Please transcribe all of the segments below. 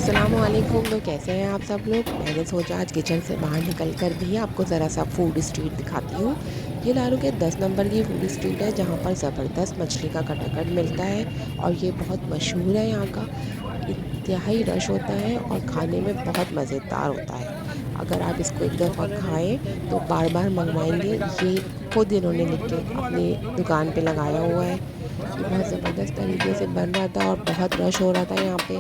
अस्सलामुअलैकुम। तो कैसे हैं आप सब लोग। मैंने सोचा आज किचन से बाहर निकल कर भी आपको ज़रा सा फूड स्ट्रीट दिखाती हूँ। ये लालू के 10 नंबर की फूड स्ट्रीट है जहाँ पर ज़बरदस्त मछली का कटाकट मिलता है और ये बहुत मशहूर है यहाँ का। इंतहाई रश होता है और खाने में बहुत मज़ेदार होता है। अगर आप इसको एक दफ़ा खाएं तो बार बार मंगवाएंगे। ये खुद इन्होंने लिख के अपनी दुकान पे लगाया हुआ है। ये बहुत ज़बरदस्त तरीके से बन रहा था और बहुत रश हो रहा था यहाँ पे।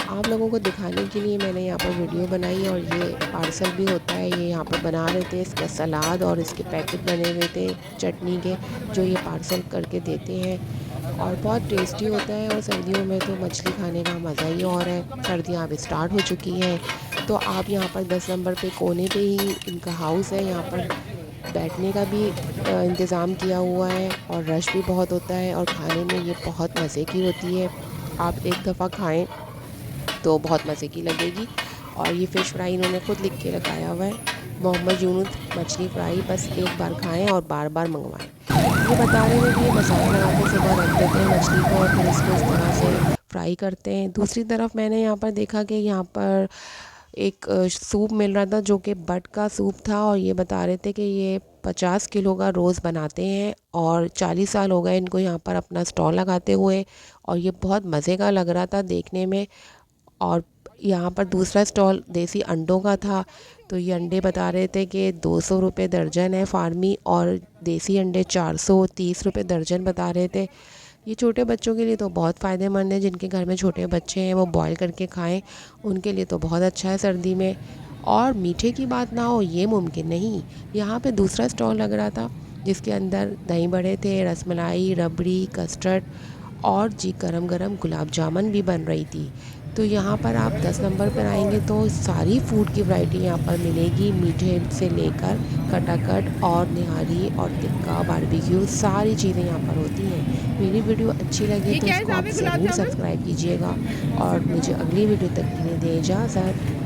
आप लोगों को दिखाने के लिए मैंने यहाँ पर वीडियो बनाई और ये पार्सल भी होता है। ये यहाँ पर बना रहे थे, इसका सलाद और इसके पैकेट बने हुए थे चटनी के, जो ये पार्सल करके देते हैं और बहुत टेस्टी होता है। और सर्दियों में तो मछली खाने का मज़ा ही और है। सर्दियाँ अब स्टार्ट हो चुकी हैं तो आप यहाँ पर 10 नंबर पे कोने पे ही इनका हाउस है। यहाँ पर बैठने का भी इंतज़ाम किया हुआ है और रश भी बहुत होता है और खाने में ये बहुत मज़े की होती है। आप एक दफ़ा खाएं तो बहुत मज़े की लगेगी। और ये फ़िश फ्राई इन्होंने खुद लिख के लगाया हुआ है, मोहम्मद यूनुस मछली फ्राई, बस एक बार खाएं और बार बार मंगवाएं। ये बता रहे थे कि ये मसाला लगा के सुबह रख देते हैं मछली को और फिर इसको इस तरह से फ्राई करते हैं। दूसरी तरफ मैंने यहाँ पर देखा कि यहाँ पर एक सूप मिल रहा था जो कि बट का सूप था और ये बता रहे थे कि ये 50 किलो का रोज़ बनाते हैं और 40 साल हो गए इनको यहाँ पर अपना स्टॉल लगाते हुए। और ये बहुत मज़े का लग रहा था देखने में। और यहाँ पर दूसरा स्टॉल देसी अंडों का था। तो ये अंडे बता रहे थे कि 200 रुपये दर्जन है फार्मी, और देसी अंडे 430 रुपये दर्जन बता रहे थे। ये छोटे बच्चों के लिए तो बहुत फ़ायदेमंद है। जिनके घर में छोटे बच्चे हैं वो बॉईल करके खाएं, उनके लिए तो बहुत अच्छा है सर्दी में। और मीठे की बात ना हो ये मुमकिन नहीं। यहाँ पे दूसरा स्टॉल लग रहा था जिसके अंदर दही बड़े थे, रसमलाई, रबड़ी, कस्टर्ड और जी गरम गरम गुलाब जामुन भी बन रही थी। तो यहाँ पर आप 10 नंबर पर आएंगे तो सारी फूड की वैरायटी यहाँ पर मिलेगी, मीठे से लेकर कटाकट और निहारी और टिक्का बारबेक्यू, सारी चीज़ें यहाँ पर होती हैं। मेरी वीडियो अच्छी लगी तो इसको आप ज़रूर सब्सक्राइब कीजिएगा और मुझे अगली वीडियो तक के लिए दें इजाज़त।